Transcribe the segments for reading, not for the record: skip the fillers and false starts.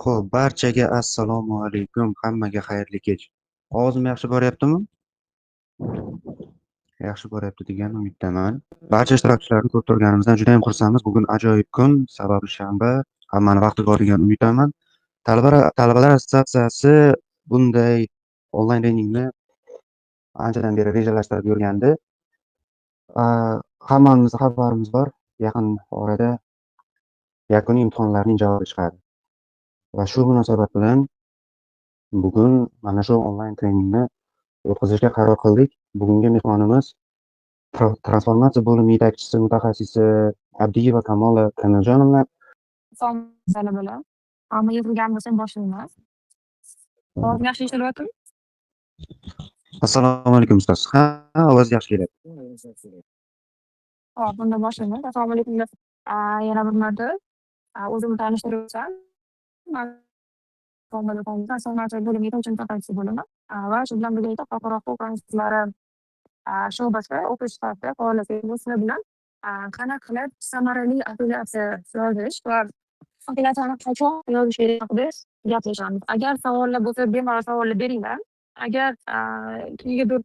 Xo'p, barchaga assalomu alaykum, hammaga xayrli kech. Ovozim yaxshi boryaptimi? Yaxshi boryapti degan umiddaman. Barcha ishtirokchilarni ko'rib turganimizdan juda ham xursandmiz. Bugun ajoyib kun, sababi shanba. Hammani vaqti bor degan umiddaman. Talabalar assotsiatsiyasi bunday onlayn treningni anchadan beri rejalashtirib yurgandi. Hammamizning xabarimiz bor. Yaqin orada yakuniy imtihonlarning javobi chiqadi. Va shu munosabat bilan bugun mana shu onlayn treningni o'tkazishga qaror qildik. Bugungi mehmonimiz transformatsiya bo'limi yetakchisi mutaxassisi Abdiyeva Kamola Kamiljonovna. Talabalar. Hamma yig'ilgan bo'lsa boshlaymiz. Ovoz yaxshi eshitilyaptimi? Assalomu alaykum ustoz. Ha, ovoz yaxshi kelyapti. Hop, bunda boshlaymiz. Assalomu alaykum deb yana bir marta o'zimni tanishtirib o'tsam. Men transformatsiya bo'limi yetakchi mutaxassisi bo'laman. Va shu bilan birgalikda xalqaro huquq konstitutsiyalari shubasida o'qish sifatida faoliyat yuritib sizlar bilan qanaqa qilib samarali apellyatsiya yozish va apellyatsiyani qachon yozish kerak haqida gaplashamiz. Agar savollar bo'lsa, bemalol savollar beringlar. Agar kimgadir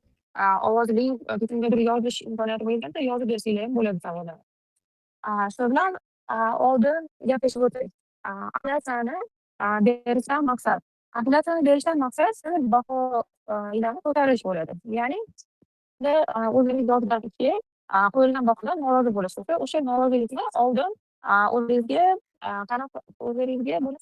ovozli yoki kimgadir yozish imkoniyati bo'lganda yozib bersanglar ham bo'ladi savollar. Shu bilan oldin gaplashib o'taylik. Apellyatsiyani berishdan maqsad. Apellyatsiyani berishdan maqsad sizni baho ko'tarish bo'ladi. Ya'ni o'zingiz yozganki qo'yilgan bahodan norozi bo'lasiz. O'sha norozilikni oldin o'zingizga qanaqa o'zingizga buni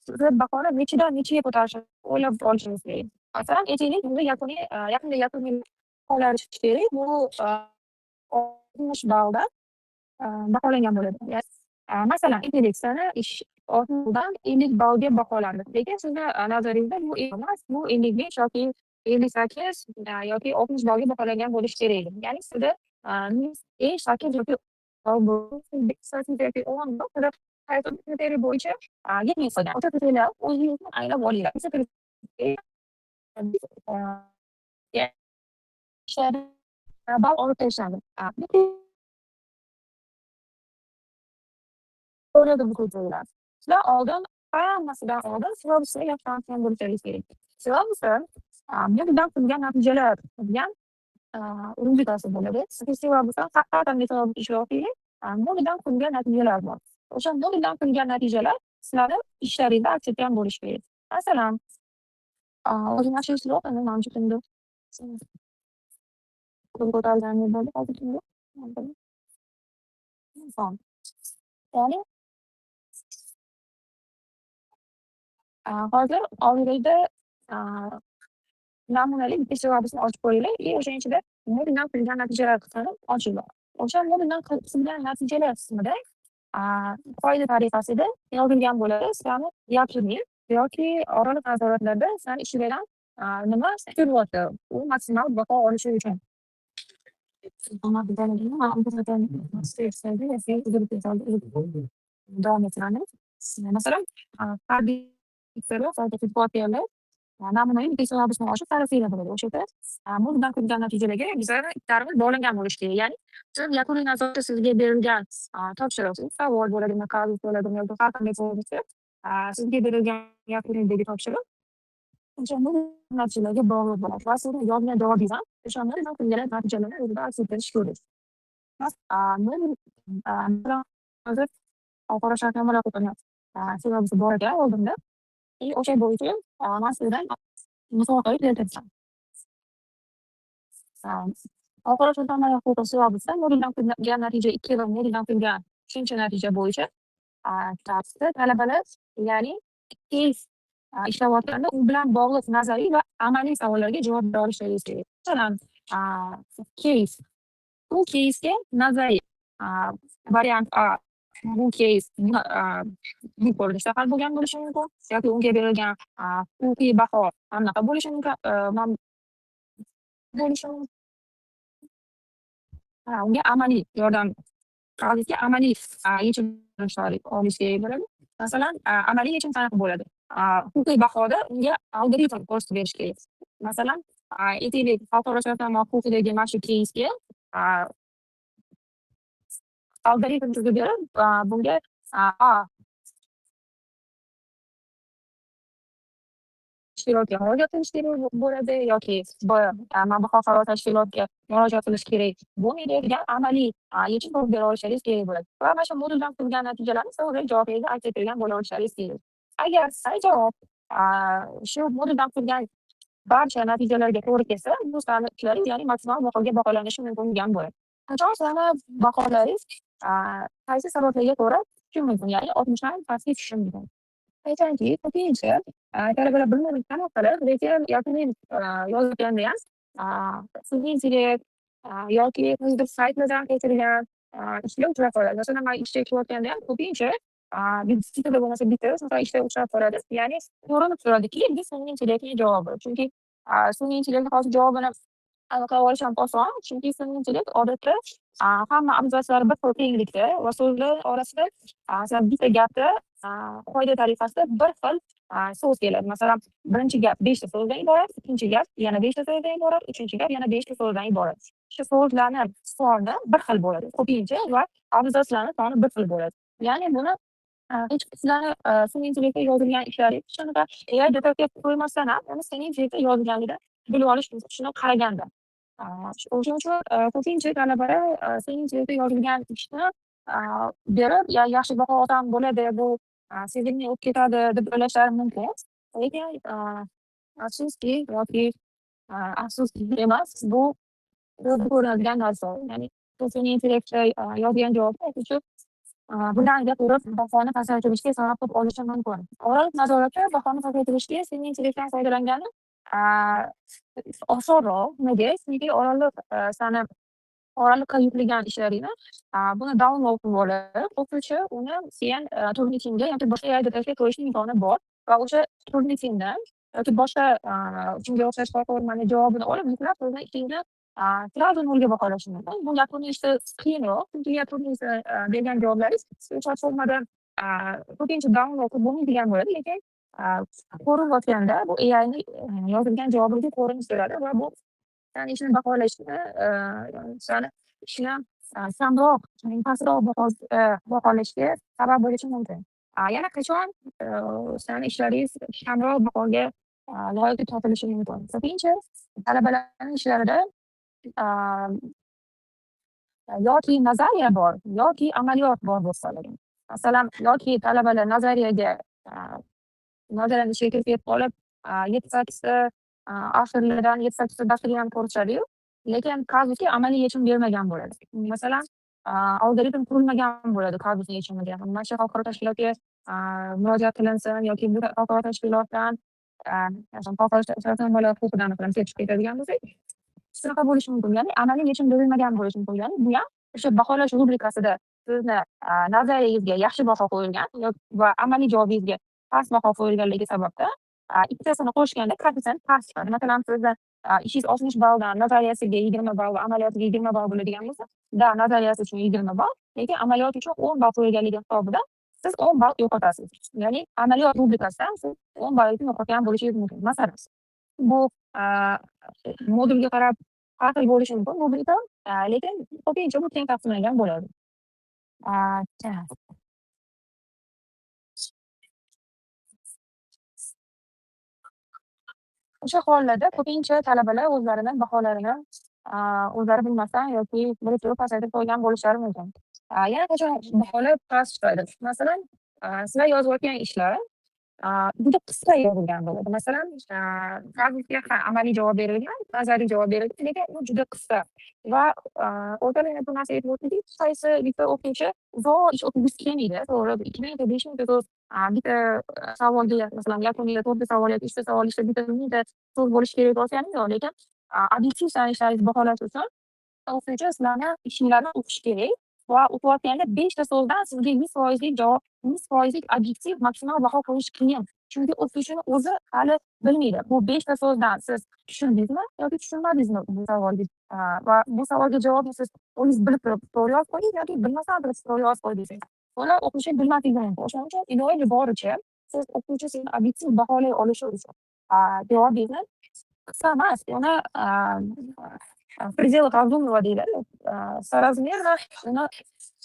siz bahoni nechidan nechaga ko'tarishni o'ylab olishingiz kerak. Masalan, aytaylik, bunda yaqinda yakuniy baholar chiqishi kerak. Bu 60 balldan baholangan bo'ladi. Masalan, aytaylik, sana ish 60 dan 50 ballga baholandi. Lekin sizni nazaringizda bu emas, bu 55 yoki 58 yoki 60 ballga baholangan bo'lishi kerak. Ya'ni sizda 8 yoki 8 yoki 10 ball hayot kriteриy bo'yicha yetmay qolgan. O'sha kriteriylar o'zingizni anglab olinglar. Ball olib tashlandi. Sizlar oldin hammasidan oldin syllabusga yaxshi bo'lishingiz kerak. Syllabusda bundan qilgan natijalar degan rubrikasi bo'ladi. Sizga syllabusdan faqat metodologik ishlovchilik bundan qilgan natijalar bor. O'sha bundan qilgan natijalar sizlarni ishlaringizda aks etgan bo'lishi kerak. Masalan, o'zim yaxshi ishlayapman, manimcha kimdir qo'l ko'targani bo'ldi, hozir kimdir. Ya'ni hozir oldingizda namunali bitta syllabusni ochib ko'ringlar. O'shaning ichida bundan qilgan natijalar qismini ochinglar. O'sha bundan qilgan natijalar qismida qoida tariqasida yozilgan bo'ladi. Sizlarni yakuniy yoki oraliq nazoratlarda sizlarni ishidan nima kutyapti, u maksimal baho olishi uchun. Davom ettiramiz. Masalan, namunaviy bitta syllabusni ochib qarasanglar bo'ladi. O'sha yerda bundan qilgan natijalarga bizlarni ikkilarimiz bog'langan bo'lishi kerak. Ya'ni siz yakuniy nazoratda sizga berilgan topshiriq, savol bo'ladimi, qayd bo'ladimi yoki har qanday bo'lsa, sizga berilgan yakuniydagi topshiriq o'sha natijalarga bog'liq bo'ladi va sizni yozgan javobingiz ham o'shandan qilgan natijalarni o'zida aks ettirishi kerak. Hozir xalqaro shartnomalar to'plangan syllabusi bor ekan oldimda. O'sha bo'yicha men sizdan misol qilib keltirsam. Xalqaro shartnomalar huquqi syllabusida modeldan qilgan natija 2 va modeldan qilgan 3-natija bo'yicha talabalar, ya'ni case ishlayotganda u bilan bog'liq nazariy va amaliy savollarga javob bera olishingiz kerak. Masalan, case, bu case'ga nazariy variant A, bu case bu ko'rinishda hal bo'lgan bo'lishi mumkin yoki unga berilgan huquqiy baho anaqa bo'lishi mumkin, unga amaliy yordam qilishga amaliy yechim olish kerak bo'ladi. Masalan, amaliy yechim qanaqa bo'ladi? Huquqiy bahoda unga algoritm ko'rsatib berish kerak. Masalan, aytaylik, xalqaro shartnoma huquqidagi mana shu case'ga algoritm tuzib berib, bunga tashkilotga murojaat qilish kerak bo'ladi yoki mana bu xalqaro tashkilotga murojaat qilish kerak bo'lmaydi degan amaliy yechim topib bera olishlaringiz kerak bo'ladi. Va mana shu moduldan kutilgan natijalarni savol javobingizda aks ettirgan bo'la olishlaringiz kerak. Agar sal javob shu moduldan kutilgan barcha natijalarga to'g'ri kelsa, bu sizlarni ishlaringiz ya'ni maksimal bahoga baholanishi mumkin bo'lgan bo'ladi. Qachon sizlarni baholaringiz qaysi sabablarga ko'ra tushishi mumkin, ya'ni 60 dan pastga tushishi mumkin. Aytayki, ko'pincha talabalar bilmadan qanaqa qilib, lekin yakuniy yozganda ham sun'iy yoki qandaydir saytlardan keltirilgan ishga uchrab qoladi. Masalan, man ishga ishlayotganda ham ko'pincha bittada bo'lmasa bitta shunaqa ishga uchrab qoladi. Ya'ni ko'rinib turadiki, bu sun'iy intellektning javobi. Chunki sun'iy intellektni hozir javobini aniqlab olish ham oson, chunki sun'iy intellekt odatda hamma abzatslari bir xil kenglikda va so'zlar orasida masalan bitta gapda qoida tariqasida bir xil so'z keladi. Masalan, birinchi gap 5 ta so'zdan iborat, ikkinchi gap yana 5 ta so'zdan iborat, uchinchi gap yana 5 ta so'zdan iborat. Shu so'zlarni soni bir xil bo'ladi ko'pincha va abzatslarni soni bir xil bo'ladi. Ya'ni buni hech sizlarni sun'iy intellektda yozilgan ishlaringiz shunaqa AI detektiv qo'ymasdan ham uni sun'iy intellektda yozilganligini bilib olish mumkin. Shuni qaraganda. O'shuning uchun ko'pincha talabalar sun'iy intellektda yozilgan ishni berib, yaxshi baho olsam bo'ladi, bu sezilmay o'tib ketadi deb o'ylashlari mumkin. Lekin afsuski yoki afsuski emas, bu ko'p ko'riladigan narsa. Ya'ni sun'iy intellektda yozgan javobni o'quvchi bundan ko'rib bahoni pasaytirishga sabab bo'lib olishi mumkin. Oraliq nazoratda bahoni pasaytirishga sun'iy intellektdan foydalangani osonroq. Nega? Chunki oraliqqa yuklangan ishlaringni buni download qilib olib, o'quvchi uni keyin turnitinga yoki boshqa yerdagi qo'yishning imkoni bor va o'sha turnitindan yoki boshqa shunga o'xshash platformani javobini olib yuklab, so'zdan ikkinchi sразу nolga baholashi mumkin. Bu yakuniy ishda qiyinroq, chunki yakuniy bergan javoblaringiz platformada ko'pincha download qilib bo'lmaydigan bo'ladi, lekin ko'rinayotganda bu AIning yozilgan javobiga ko'rinish beradi va bu sizlarni ishni baholashni, sizlarni ishni kamroq, pastroq baholashga sabab bo'lishi mumkin. Yana qachon sizlarni ishlaringiz kamroq bahoga loyiq deb topilishi mumkin. Ko'pincha talabalarning ishlarida yoki nazariya bor, yoki amaliyot bor bo'lsa qoladi. Masalan, yoki talabalar nazariyani ishga kirib qolib, 7-8 ta avtorlardan 7-8 ta dasturni ham ko'rishadi-yu, lekin kazusga amaliy yechim bermagan bo'ladi. Masalan, algoritm qurilmagan bo'ladi kazusni yechimiga. Mana shu xalqaro tashkilotga murojaat qilinsin yoki bu xalqaro tashkilotdan xalqaro shartnomalar huquqidan kelib ketadigan bo'lsak, shunaqa bo'lishi mumkin. Ya'ni amaliy yechim berilmagan bo'lishi mumkin. Ya'ni bu ham o'sha baholash rubrikasida sizni nazariyangizga yaxshi baho qo'yilgan va amaliy javobingizga past baho qo'yilganligi sababdan ikkitasini qo'shganda koeffitsient past chiqadi. Masalan, sizda ishingiz 60 balldan nazariyasiga 20 ball va amaliyotiga 20 ball bo'ladigan bo'lsa, nazariyasi uchun 20 ball, lekin amaliyot uchun 10 ball qo'yilganligi hisobidan siz 10 ball yo'qotasiz. Ya'ni amaliyot rubrikasidan siz 10 ballni yo'qotgan bo'lishingiz mumkin. Masalan, bu modulga qarab har xil bo'lishi mumkin rubrika, lekin ko'pincha bu teng taqsimlangan bo'ladi. O'sha hollarda ko'pincha talabalar o'zlarini baholarini o'zlari bilmasdan yoki bilib turib pasaytirib qo'ygan bo'lishlari mumkin. Yana qachon baholar past chiqadi? Masalan, sizlar yozayotgan ishlar juda qisqa yozilgan bo'ladi. Masalan, kazusga amaliy javob berilgan, nazariy javob berilgan, lekin u juda qisqa va o'rtalarga bu narsa aytib o'tdik, qaysi bitta o'quvchi uzoq ish o'qigisi kelmaydi. To'g'ri, 2 mingta, 5 mingta so'z bitta savolga, masalan, yakunida 4 ta savol yoki 3 ta savol ishda bitta mingta so'z bo'lishi kerak bo'lsa-ham yo'q, lekin obyektiv sizlarni ishlaringizni baholash uchun o'quvchi sizlarni ishinglarni o'qishi kerak va o'qiyotganda 5 ta so'zdan sizga 100% javob, 100% obyektiv maksimal baho qo'yish qiyin. Chunki o'quvchini o'zi hali bilmaydi. Bu 5 ta so'zdan siz tushundingizmi yoki tushunmadingizmi bu savolga? Va bu savolga javobni siz o'zingiz bilib turib to'g'ri yozib qo'ydingiz yoki bilmasdan turib to'g'ri yozib qo'ydingiz. Buni o'quvchi bilmasligi mumkin. O'shaning uchun iloji boricha siz o'quvchi sizni obyektiv baholay olishi uchun javobingizni qisqa emas, uni пределах разумного deyiladi. Sorazmerно uni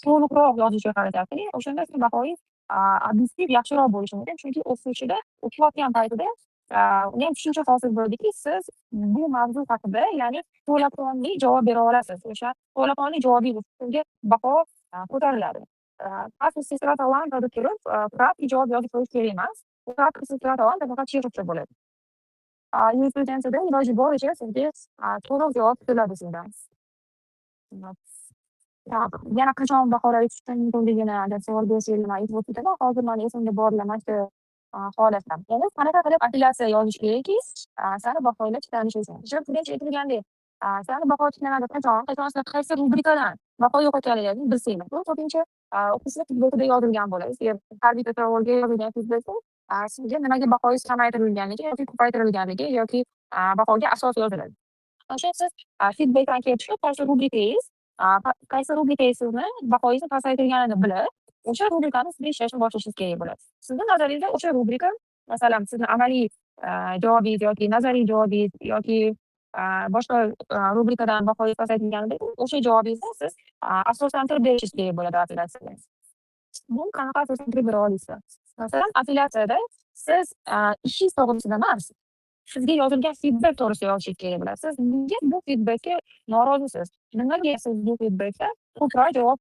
to'liqroq yozishga harakat qiling. O'shanda sizning bahoyingiz obyektiv yaxshiroq bo'lishi mumkin. Chunki o'quvchida o'qiyotgan paytida uni ham tushuncha hosil bo'ldiki, siz bu mavzu haqida, ya'ni to'laqonli javob bera olasiz. O'sha to'laqonli javobiy sizga baho ko'tariladi. Past естественно talab turib, краткий javob yozib qo'yish kerak emas. Краткий естественно talab faqat she'rcha bo'ladi. Yurisprudensiyada iloji boricha sizga to'liq javob kutiladi sizdan. Yana qachon baholar tushishdan mumkinligini agar savol bersangiz aytib o'tdim. Hozir mani esimda borilar mana shu holatlar. Endi qanaqa qilib apellyatsiya yozish kerakki, sani bahoylar tiklanishsin. O'sha birinchi aytilgandek, sani baho tiklanadi qachon siz qaysi rubrikadan baho yo'qotganligingizni bilsangiz. Bu ko'pincha o'quvchilar feedbackida yozilgan bo'ladi. Har bitta savolga yozilgan feedbackda sizga nimaga bahoyingiz kamaytirilganligi yoki ko'paytirilganligi yoki bahoga asos yoziladi. O'sha siz feedbackdan kelib chiqib, qaysi rubrikangiz sizni bahoyingizni pasaytirganini bilib, o'sha rubrikani siz ishlashni boshlashingiz kerak bo'ladi. Sizni nazaringizda o'sha rubrika, masalan, sizni amaliy javobingiz yoki nazariy javobingiz yoki boshqa rubrikadan bahoyingiz pasaytirilganida o'sha javobingizni siz asoslantirib berishingiz kerak bo'ladi apellyatsiyaga. Bu qanaqa asoslantirib bera olasiz? Masalan, apellyatsiyada siz ishingiz to'g'risida emas, sizga yozilgan feedback to'g'risida yozishingiz kerak bo'ladi. Siz nega bu feedbackka norozisiz? Nimaga siz bu feedbackda ko'proq javob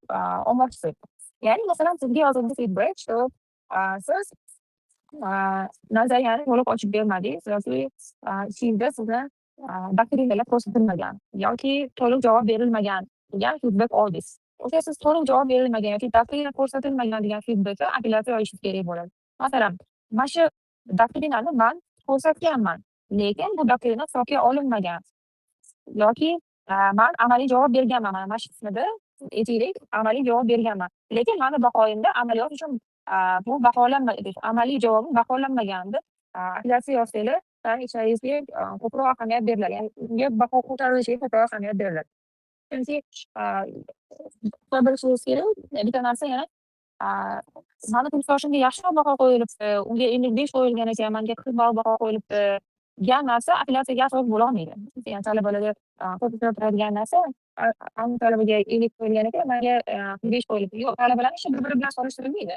olmoqchisiz? Ya'ni masalan, sizga yozilgan feedback shu, siz nazariyani to'liq ochib bermadingiz yoki ishingizda sizni doktrinalar ko'rsatilmagan yoki to'liq javob berilmagan degan feedback oldingiz. O'sha siz to'liq javob berilmagan yoki doktrina ko'rsatilmagan degan feedbackka apellyatsiya yo'lishingiz kerak bo'ladi. Masalan, mana shu doktrinani man ko'rsatganman, lekin bu doktrina hisobga olinmagan yoki man amaliy javob berganman. Mana shu qismida aytaylik, amaliy javob berganman. Lekin mani bahoyimda amaliyot uchun bu baholanmagan, amaliy javobim baholanmagan deb apellyatsiya yozsanglar, ishlaringizga ko'proq ahamiyat beriladi. Ya'ni unga baho ko'tarilishiga ko'proq ahamiyat beriladi. Chunki bilishingiz kerak, bitta narsa yana mani kursdoshimga yaxshiroq baho qo'yilibdi, unga 55 qo'yilgan ekan, menga 40 ball baho qo'yilibdi degan narsa apellyatsiyaga asos bo'la olmaydi. Ya'ni talabalarga ko'p uchraydigan narsa, talabaga 50 qo'yilgan ekan, menga 45 qo'yilibdi. Yo'q, talabalar ishi bir-biri bilan solishtirilmaydi.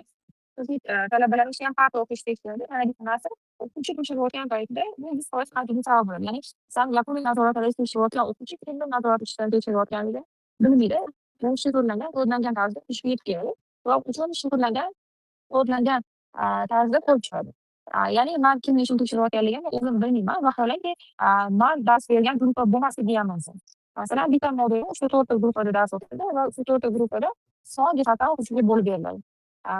Chunki talabalar ishi ham farqli o'qish tekshiradi. Mana bitta narsa o'quvchi tekshirayotgan paytda bu 100% qanchalik sabab bo'ladi. Ya'ni san yakuniy nazorat qilish tekshirayotgan o'quvchi kimdir nazorat ishdan tekshirayotganligini bilmaydi. Bu shifrlangan, kodlangan tarzda ishga yetib keladi va uchun shifrlangan, kodlangan tarzda ko'rib chiqadi. Ya'ni men kimni ishini tekshirayotganligimni o'zim bilmayman. Vaholanki, men dars bergan gruppa bo'lmasligi ham mumkin. Masalan, bitta modul 3-4 ta gruppada dars o'tadi va 3-4 ta gruppada son jihatdan o'quvchiga bo'lib beriladi.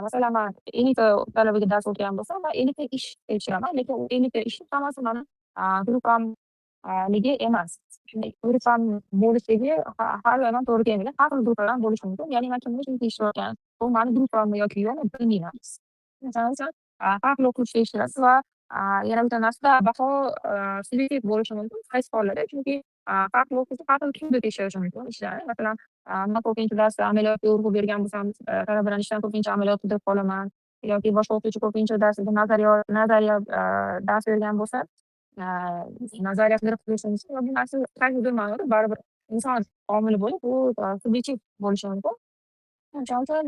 Masalan, men 50 ta talabaga dars o'tgan bo'lsam, men 50 ta ish tekshiraman, lekin u 50 ta ishni hammasi meni gruppamligi emas. Gruppam bo'lishligi har doim to'g'ri kelmaydi. Har xil gruppadan bo'lishi mumkin. Ya'ni men kimni ishini tekshirayotgan, bu meni gruppammi yoki yo'qmi bilmayman. Masalan, farqli o'quvchi tekshirasiz va yana bitta narsa baho sub'yektiv bo'lishi mumkin qaysi hollarda. Chunki farqli o'quvchi har xil turda tekshirishi mumkin ishlarni. Masalan, men ko'pincha darsda amaliyotga urg'u bergan bo'lsam, talabalar ishdan ko'pincha amaliyot qidirib qolaman yoki boshqa o'quvchi ko'pincha darsida nazariya dars bergan bo'lsa, nazariya qidirib qilishi mumkin va bu narsa qaysidir ma'noda baribir inson omili bo'lib, bu sub'yektiv bo'lishi mumkin. O'shaning uchun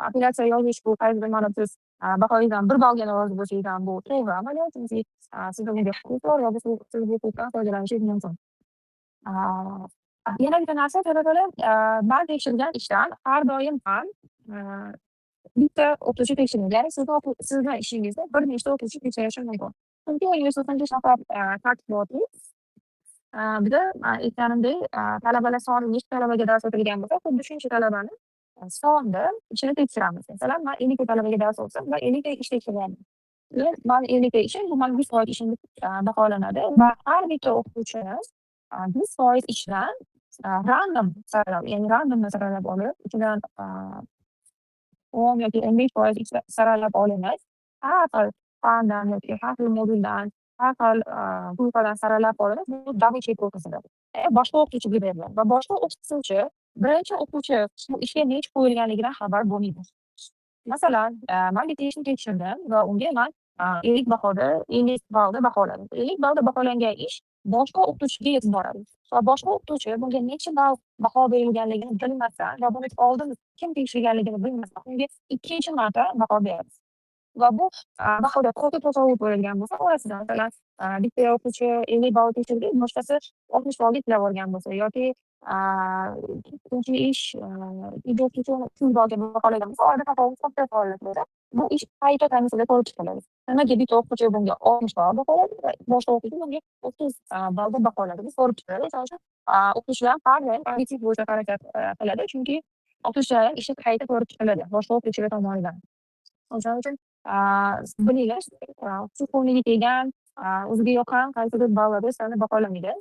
apellyatsiya yozish bu qaysidir ma'noda siz bahoyingizdan 1 ballga norozi bo'lsangiz ham bu to'g'ri amaliyot. Chunki sizda bunga huquq bor va siz bu huquqdan foydalanishingiz mumkin. Yana bitta narsa, talabalar men tekshirgan ishdan har doim ham bitta o'qituvchi tekshirmaydi. Ya'ni sizni ishingizda bir nechta o'qituvchi tekshirishi mumkin. Chunki universitetda shunaqa tartib borki, bizda aytganimdek, talabalar soni nechta talabaga dars o'tilgan bo'lsa, xuddi shuncha talabani sonda ishini tekshiramiz. Masalan, men 50 ta talabaga dars o'tsam va 50 ta ish tekshiryapman. Men 50 ta ishim, bu meni 100% ishim deb baholanadi va har bitta o'qituvchini 100% ishdan random saralab, ya'ni randomni saralab olib, ichidan 10 yoki 15% saralab olinadi. Har xil fandan yoki har xil moduldan, har xil gruppadan saralab olinib, bu double check o'tkaziladi. Boshqa o'qituvchiga beriladi va boshqa o'qituvchi birinchi o'quvchi bu ishga necha qo'yilganligidan xabar bo'lmaydi. Masalan, men bitta ishni tekshirdim va unga men 50 ballda baholadim. 50 ballda baholangan ish boshqa o'qituvchiga yetib boradi va boshqa o'qituvchi bunga necha ball baho berilganligini bilmasa va buni oldin kim tekshirganligini bilmasa, unga ikkinchi marta baho beradi. va bu bahoda ko'p tafovut bo'lgan bo'lsa, orasida masalan, bitta o'quvchi 50 ball tekshirdi, boshqasi 60 ball yuklab olgan bo'lsa yoki ikkinchi ish uyda o'qituvchi 300 ballga baholangan bo'lsa, orada tafovut katta bo'lsa, bu ish qayta komissiyada ko'rib chiqiladi. Nimaga bitta o'quvchi bunga 60 ball baholadi va boshqa o'quvchi bunga 30 ballda baholadi. Bu ko'rib chiqiladi. Misol uchun, o'qituvchilar har doim obyektiv bo'lishga harakat qiladi, chunki o'qituvchilar ishi qayta ko'rib chiqiladi boshqa o'qituvchilar tomonidan. O'shaning uchun, bilinglar, psixologiga kelgan, o'ziga yoqqan qaysidir ballada sizlarni baholamaydi.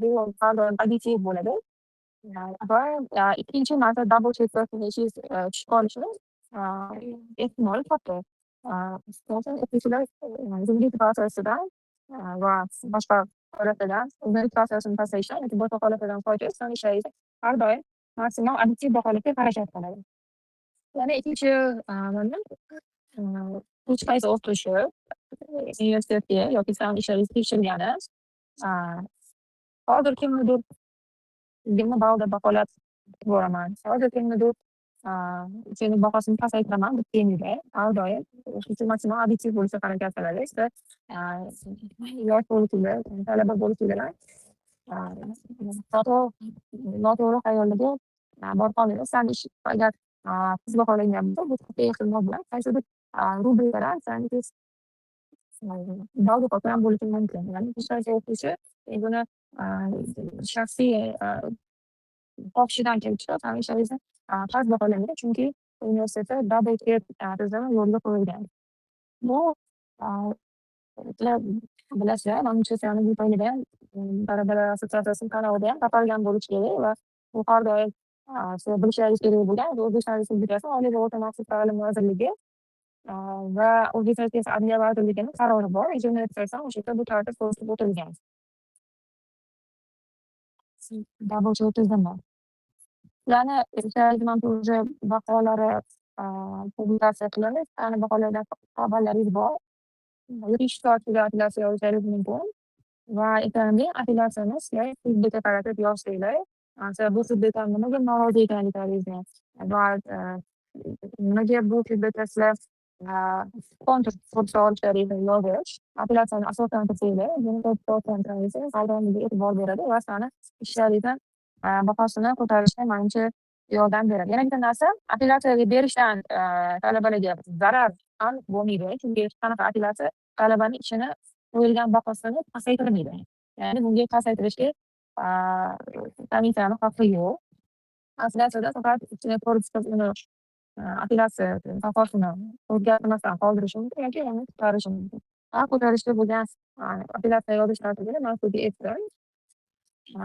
Bu har doim obyektiv bo'ladi. Va ikkinchi marta double check qilinishingiz tushib qolishini ehtimoli katta. Masalan, o'quvchilar zudlik prosesidan va boshqa holatlardan zudlik prosesini pasayishdan yoki boshqa holatlardan foyda sizlarni ishlaringizni har doim maksimal obyektiv baholashga harakat qiladi. Yana ikkinchi mana hech qaysi o'qituvchi universitetga yoki sizlarni ishlaringizni tekshirgani, hozir kimnidir 20 ballda baholab yuboraman, hozir kimnidir seni bahosini pasaytiraman deb kelmaydi. Har doim o'qituvchi maksimal obyektiv bo'lishga harakat qiladi. Sizlar yosh bo'lishinglar, talaba bo'lishinglar noto'g'ri xayollarga borib qolmaydi. Sizlarni ish agar tez baholangan bo'lsa, bu katta ehtimol bilan qaysidir rubrikalar sizlarni tez ball yo'qotgan ham bo'lishi mumkin. Ya'ni hech qaysi o'quvchi buni shaxsiy xohishidan kelib chiqib sizlarni ishlaringizni past baholanmaydi, chunki universitetda double check tizimi yo'lga qo'yilgan. Bu sizlar bilasizlar, manimcha sizlarni bu paytda ham talabalar assotsiatsiyasi kanalida ham tarqalgan bo'lishi kerak va bu har doim sizlar bilishlaringiz kerak bo'lgan O'zbekiston Respublikasi Oliy va o'rta maxsus ta'lim vazirligi va O'zbekiston Respublikasi Adliya vazirligini qarori bor. Ijro etsa o'sha yerda bu tartib ko'rsatib o'tilgan. Double check tizimi. Ularni manimcha уже baholari publikatsiya qilinadi. Sizlarni baholardan xabarlaringiz bor. Yuridik shikoyatga apellyatsiya yozishingiz mumkin va ertaga apellyatsiyani sizlar sudga qaratib yozsanglar, sizlar bu sudda nimaga norozi ekanliklaringizni va nimaga bu sudda sizlar kontur sudga olishlaringizni yozish, apellyatsiyani asosan qilsanglar, buni e'tibor beradi va sizlarni ishlaringizni bahosini ko'tarishga manimcha yordam beradi. Yana bitta narsa, apellyatsiyaga berishdan talabalarga zarar ham bo'lmaydi, chunki hech qanaqa apellyatsiya talabaning ishini qo'yilgan bahosini pasaytirmaydi. Ya'ni bunga pasaytirishga komissiyani haqqi yo'q. Apellyatsiyada faqat ichini ko'rib chiqib uni apellyatsiya bahosini o'zgartirmasdan qoldirishi mumkin yoki uni ko'tarishi mumkin. Ko'tarishga bo'lgan apellyatsiya yozish tartibini man sizga aytdim.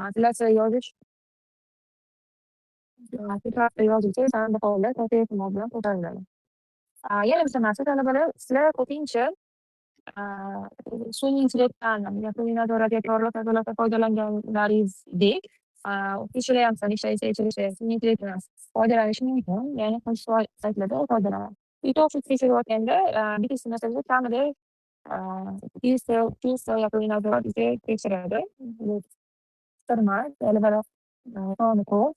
Apellyatsiya yozish yozuvchi sizlarni baholar katta ehtimol bilan ko'tariladi. Yana bitta narsa, talabalar, sizlar ko'pincha sun'iy intellektdan yakuniy nazorat yoki oraliq nazoratdan foydalanganlaringizdek, o'qituvchilar ham sizlarni ishlaringizda sun'iy intellektdan foydalanishi mumkin. Ya'ni qaysi saytlarda foydalanadi. Bitta o'qituvchi tekshirayotganda bitta semestrda kamida 200 ta yakuniy nazorat tekshiradi. Bu sirmas, talabalar soni ko'p.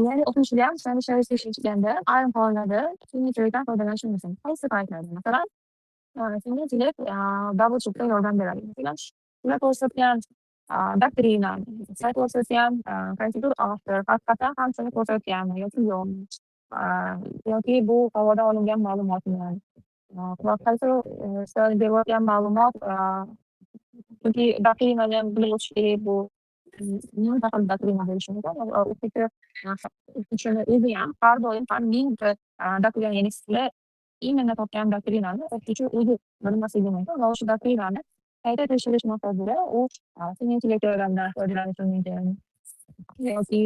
Ya'ni o'quvchilar ham sizlarni ishlaringizga ishlatganda ayrim hollarda sun'iy intellektdan foydalanishi mumkin. Qaysi paytlarda? Masalan, sun'iy intellekt double checkga yordam beradi. Masalan, ular ko'rsatgan doktrina, sayt ko'rsatgan qaysidir avtor haqiqatan ham shuni ko'rsatganmi yoki yo'qmi? Yoki bu havodan olingan ma'lumotmi? Va qaysi sizlarga berayotgan ma'lumot chunki doktrinani ham bilib o'tish kerak. Bu ming xil doktrina bo'lishi mumkin. O'quvchini o'zi ham har doim ham mingta doktrina, ya'ni sizlar именно topgan doktrinani o'quvchi o'zi bilmasligi mumkin va o'sha doktrinani qayta tekshirish maqsadida u sun'iy intellekt yordamidan foydalanishi mumkin. Yoki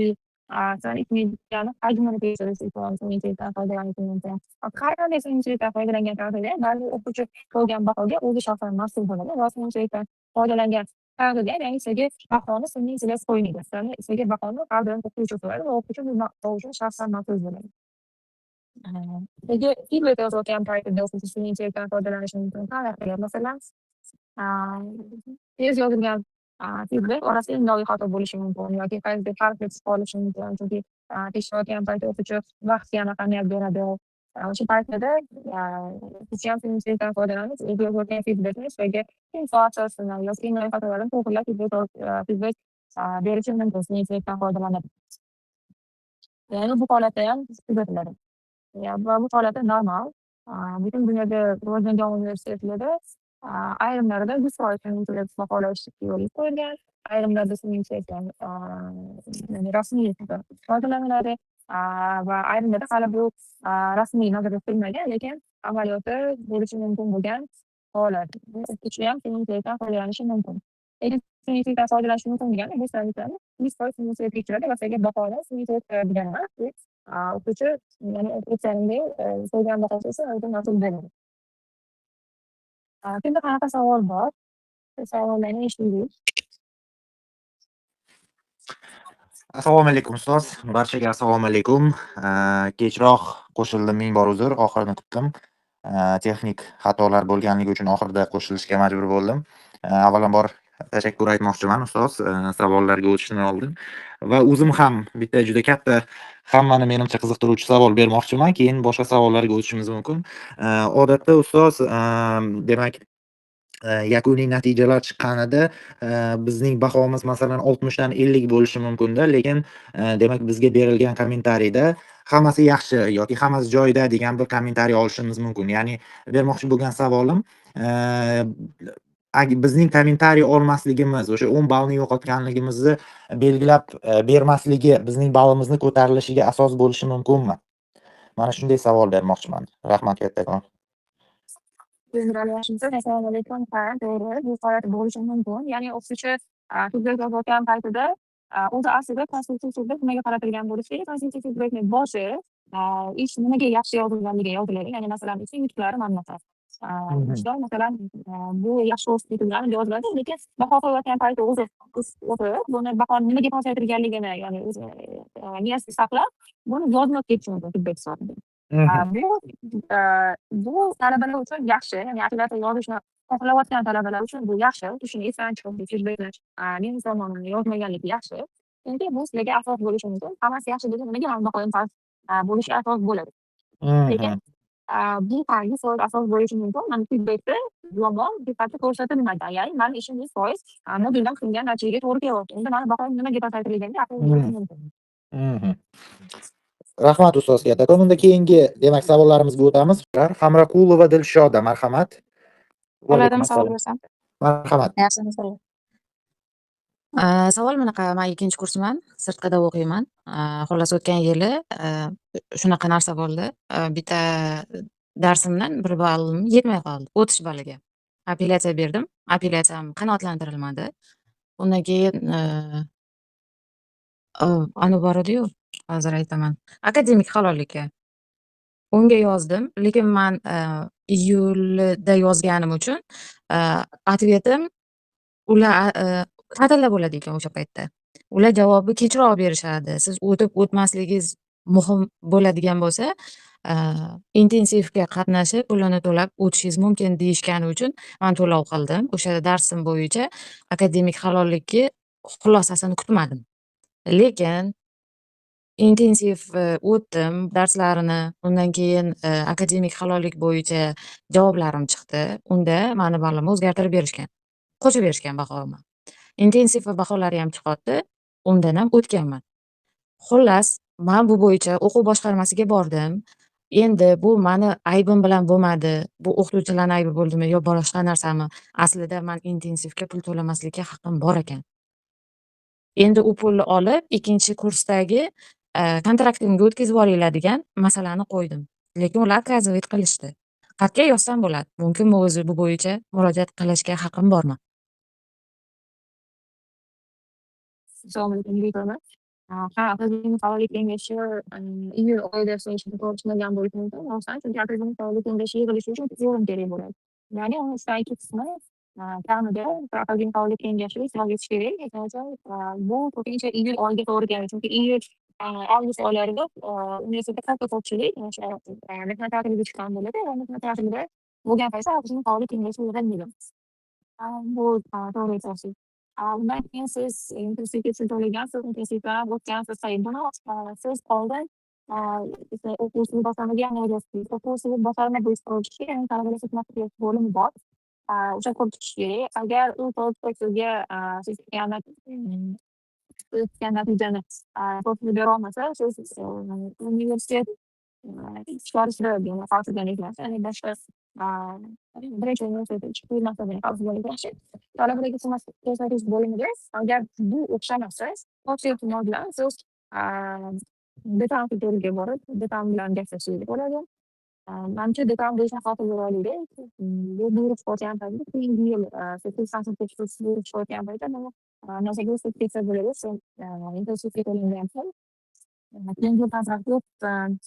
sizlarni ishingizning hajmini tekshirish uchun sun'iy intellektdan foydalanishi mumkin. Har qanday sun'iy intellektdan foydalangan taqdirda baribir o'quvchi qo'ygan bahoga o'zi shaxsan mas'ul bo'ladi va sun'iy intellektdan foydalangan taqdirda ya'ni sizga bahoni sun'iy intellekt qo'ymaydi. Sizga bahoni har doim o'quvchi qo'yadi va o'quvchi bu baho uchun shaxsan mas'ul bo'ladi. Nega feedback yozayotgan paytida o'quvchi sun'iy intellektdan foydalanishi mumkin? Qanaqa? Masalan, tez yozilgan feedback orasida imloviy xato bo'lishi mumkin yoki qaysidir harf chiqib qolishi mumkin. Chunki tekshirayotgan paytda o'quvchi vaqtga ham ahamiyat beradi. O'sha paytlarda hech ham qiyinchilikdan foydalanish, o'zga o'rgan feedbackni ustiga info asosidan yoki xatolardan to'g'rilab feedback berishi mumkin. Qiyinchilikdan foydalanib. Ya'ni bu holatda ham kuzatiladi. Va bu holatda normal. Butun dunyoda rivojlangan universitetlarda ayrimlarida 100% qiyinchilik baholash yo'lga qo'yilgan. Ayrimlarda qiyinchilikdan ya'ni rasmiy foydalaniladi. Va ayrimlarda hali bu rasmiy nazarda tutilmagan, lekin amaliyotda bo'lishi mumkin bo'lgan holat. Bu o'qituvchi ham qiyinchilikdan foydalanishi mumkin. Lekin qiyinchilikdan foydalanishi mumkin degani bu sabablarni 100% qiyinchilik kechiradi va senga bahoni qiyinchilik degani emas. Bu o'quvchi ya'ni o'qituvchilarning qo'ygan bahosi esa o'zidan mas'ul bo'ladi. Kimda qanaqa savol bor? Savollarni eshitdik. Assalomu alaykum ustoz. Barchaga assalomu alaykum. Kechroq qo'shildim, ming bor uzr. Oxirini kutdim. Texnik xatolar bo'lganligi uchun oxirida qo'shilishga majbur bo'ldim. Avvalambor tashakkur aytmoqchiman ustoz, savollarga o'tishdan oldin. Va o'zim ham bitta juda katta, hammani menimcha qiziqtiruvchi savol bermoqchiman, keyin boshqa savollarga o'tishimiz mumkin. Odatda ustoz, demak, yakuniy natijalar chiqqanida bizning bahomiz masalan 60 dan 50 bo'lishi mumkin-da, lekin demak bizga berilgan kommentariyda hammasi yaxshi yoki hammasi joyida degan bir kommentariy olishimiz mumkin. Ya'ni bermoqchi bo'lgan savolim, bizning kommentariy olmasligimiz, o'sha 10 ballni yo'qotganligimizni belgilab bermasligi bizning ballimizni ko'tarilishiga asos bo'lishi mumkinmi? Mana shunday savol bermoqchiman. Rahmat kattakon. Assalomu alaykum. To'g'ri, bu holat bo'lishi mumkin. Ya'ni o'qituvchi feedback yozayotgan paytida o'zi aslida konstruktiv feedback nimaga qaratilgan bo'lishi, konstruktiv feedbackni boshi ish nimaga yaxshi yozilganligi yoziladi. Ya'ni masalan, ishning yutuqlari ma'lumotlar. Ishlar masalan bu yaxshi o'qitilgan yoziladi, lekin baho qo'yayotgan payti o'zi buni bahoni nimaga pasaytirilganligini, ya'ni o'zi miyasida saqlab, buni yozmay ketishi mumkin feedback sifatida. Bu talabalar uchun yaxshi, ya'ni operator yozishni xohlayotgan talabalar uchun bu yaxshi. Shuni esdan chiqarib feedbackni men tomonidan yozmaganligi yaxshi. Chunki bu sizlarga asos bo'lishi mumkin. Hammasi yaxshi deb nimaga mana bunaqa past bo'lishiga asos bo'ladi. Lekin bu 100% asos bo'lishi mumkin. Mana feedbackda yomon sifatida ko'rsatilmagan. Ya'ni mani ishim 100% moduldan qilingan natijaga to'g'ri kelyapti. Unda mani bahom nimaga pasaytirilganiga asos bo'lishi mumkin. Rahmat ustoz kattakon. Unda keyingi demak savollarimizga o'tamiz. Hamraqulova Dilshoda, marhamat. Bo'ladimi savol bersam? Marhamat. Yaxshi, misol. Savol bunaqa, men 2-kursman, sirtqida o'qiyman. Xullas o'tgan yili shunaqa narsa bo'ldi. Bitta darsimdan 1 ballim yetmay qoldi, o'tish balliga. Apellyatsiya berdim. Apellyatsiyam qanoatlantirilmadi. Undan keyin ana bor edi-yu, hozir aytaman. Akademik halollikka. Unga yozdim, lekin men iyulda yozganim uchun otvetim ular ta'tilda bo'ladi ekan o'sha paytda. Ular javobni kechroq berishadi. Siz o'tib o'tmasligingiz muhim bo'ladigan bo'lsa, intensivga qatnashib, pulini to'lab o'tishingiz mumkin deyishgani uchun men to'lov qildim. O'sha darsim bo'yicha akademik halollikka xulosasini kutmadim. Lekin intensiv o'tdim darslarini. Undan keyin akademik halollik bo'yicha javoblarim chiqdi. Unda meni ballimni o'zgartirib berishgan. Qo'shib berishgan bahomni. Intensiv va baholari ham chiqdi. Undan ham o'tganman. Xullas, men bu bo'yicha o'quv boshqarmasiga bordim. Endi bu meni aybim bilan bo'lmadi. Bu o'qituvchilarning aybi bo'ldimi yo boshqa narsami? Aslida men intensivga pul to'lamaslikka haqqim bor ekan. Endi u pulni olib 2-kursdagi kontraktimga o'tkazib yuboringlar degan masalani qo'ydim. Lekin ular отказывать qilishdi. Qayerga yozsam bo'ladi? Mumkinmi o'zi bu bo'yicha murojaat qilishga haqqim bormi? Assalomu alaykum. Akademik halollik kengashi iyul oyida ishni to'g'rilagan bo'lishi mumkin. Masalan, chunki akademik halollik kengashi yig'ilishi uchun forum kerak bo'ladi. Ya'ni uni uchdan 2 qismi kamida akademik halollik kengashi ishtirok etishi kerak. Bu ko'pincha iyul oyiga to'g'ri keladi. Chunki iyul avgust oylarida universitetda katta ko'pchilik mehnat ta'tiliga chiqqan bo'ladi. Mehnat ta'tilida bo'lgan paytda akademik halollik kengashi yig'ilmaydi. Bu to'g'ri aytyapsiz. Undan keyin siz intensivga to'lagansiz, intensivdan o'tgansiz. Buni siz oldin o'quv usulini boshlamagan bo'lasiz. O'quv usuli boshqarma bo'yicha talabalar xizmati bo'limi bor. O'sha ko'rib chiqish kerak. Agar u to'g'risida sizga siz kutgan natijani ko'rsatib bera olmasa, siz universitet chiqarishida xavfsizlanasiz. Ya'ni boshqa birinchi universitetga chiqib qo'ymasdan xavfsizlanasiz. Talabalarga xizmat ko'rsatish bo'limida agar bu o'xshamasa, katta ehtimol bilan siz dekan huzuriga borib, dekan bilan gaplashishingiz bo'ladi. Manimcha dekan bo'yicha xavfsizlik olaylik. Bu buyruq chiqayotgan paytda keyingi yil siz kursdan buyruq chiqayotgan paytda buni nazarda tutsa bo'ladi. Siz intensivga to'langansiz. Keyingi yil kontrakt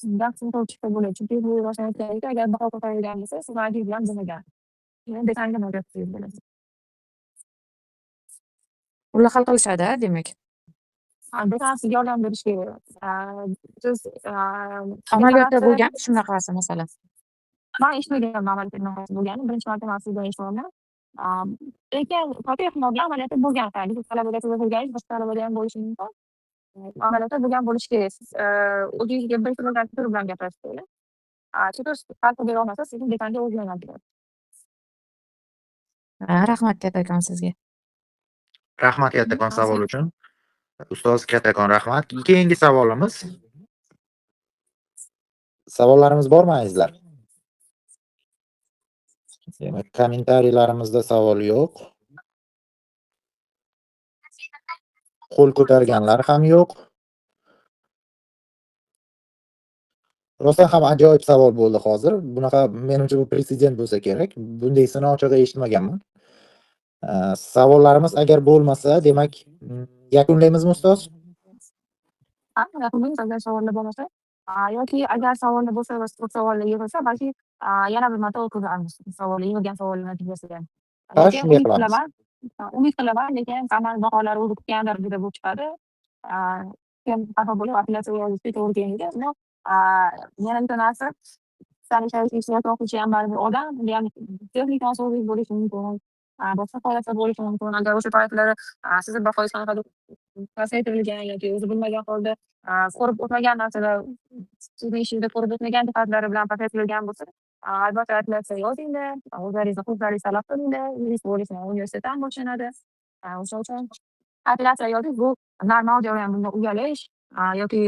sizdan to'g'ri chiqsa bo'ladi. Chunki bu rivojlanayotganlikda agar baho ko'tarilgan bo'lsa, siz ma'lumot bilan bo'lmagan. Keyin dekanga murojaat qilsangiz bo'ladi. Ular hal qilishadi, demak. Dekan sizga yordam berishi kerak. Siz Amaliyotda bo'lgan shunaqasi masalan. man eshitmaganman amaliyotda bo'lganini. Birinchi marta man sizdan eshityapman. Lekin katta ehtimol bilan amaliyotda bo'lgan. Lekin talabalar bo'lganingiz boshqa talabalar ham bo'lishi mumkin. Amaliyotda bo'lgan bo'lishi kerak. Siz o'zingizga bir tur bilan gaplashish kerak. Chunki hal qilib bera olmasa, sizni dekanga o'zi yo'naltiradi. Rahmat kattakon sizga. Rahmat kattakon savol uchun. Ustoz kattakon rahmat. Keyingi savolimiz. Savollarimiz bormi azizlar? Demak, kommentariyalarimizda savol yo'q. Qo'l ko'targanlar ham yo'q. Rostdan ham ajoyib savol bo'ldi hozir. Bunaqa menimcha bu prezident bo'lsa kerak. Bundaysini ochig'i eshitmaganman. Savollarimiz agar bo'lmasa, demak, yakunlaymizmi ustoz? Yakunlaymiz agar savollar bo'lmasa. Yoki agar savollar bo'lsa va savollar yig'ilsa, balki yana bir marta o'tkazamiz. Savollar yig'ilgan savollar natijasida. Lekin Shunday qilamiz. umid qilaman, lekin amal baholari o'zi kutgan darajada bo'lib chiqadi. Keyin xafa bo'lib apellyatsiya yozishga to'g'ri keladi. Ammo yana bitta narsa, sanitariya ishlayotgan o'quvchi ham baribir odam, unda ham texnik nosozlik bo'lishi mumkin. Boshqa holatlar bo'lishi mumkin. Agar o'sha paytlari sizni bahoyingiz qanaqadir pasaytirilgan yoki o'zi bilmagan holda ko'rib o'tmagan narsalar, sizni ishingizda ko'rib o'tmagan jihatlari bilan pasaytirilgan bo'lsa, albatta apellyatsiya yozinglar, o'zlaringizni huquqlaringizni talab qilinglar. Yurist bo'lishni universitetdan boshlanadi. O'sha uchun apellyatsiya yozish bu normal jarayon. Bundan uyalish yoki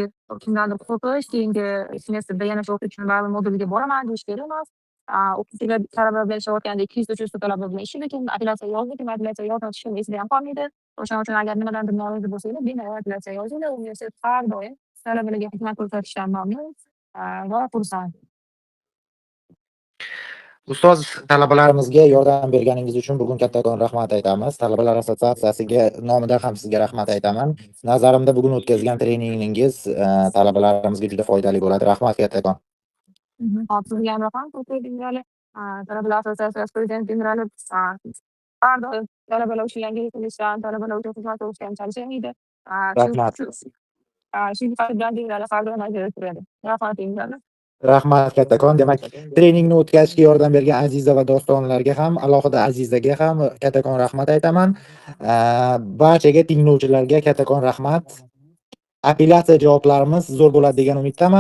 kimdandir qo'rqish, keyingi semestrda yana shu o'qituvchini baribir moduliga boraman deyish kerak emas. O'qituvchilar talaba bilan ishlayotganda 200 300 ta talaba bilan ishlaydi, lekin apellyatsiya yozdik, apellyatsiya yozishim esida ham qolmaydi. O'shaning uchun agar nimadandir norozi bo'lsangiz, bemalol apellyatsiya yozinglar. Universitet har doim talabalarga xizmat ko'rsatishdan mamnun va xursand. Ustoz, talabalarimizga yordam berganingiz uchun bugun kattakon rahmat aytamiz. Talabalar assotsiatsiyasiga nomidan ham sizga rahmat aytaman. Nazarimda bugun o'tkazgan treningingiz talabalarimizga juda foydali bo'ladi. Rahmat kattakon. Hop, sizga ham rahmat. O'qituvchilar, talabalar assotsiatsiyasi prezidenti Demirali har doim talabalar uchun yangi qilishdan, talabalar uchun xizmat qilishdan charchamaydi. Rahmat. Shu bilan Demirali har doim nazorat qiladi. Rahmat Demirali. Rahmat kattakon. Demak, treningni o'tkazishga yordam bergan Aziza va dostonlarga ham, alohida Azizaga ham kattakon rahmat aytaman. Barchaga tinglovchilarga kattakon rahmat. Apellyatsiya javoblarimiz zo'r bo'ladi degan umiddaman.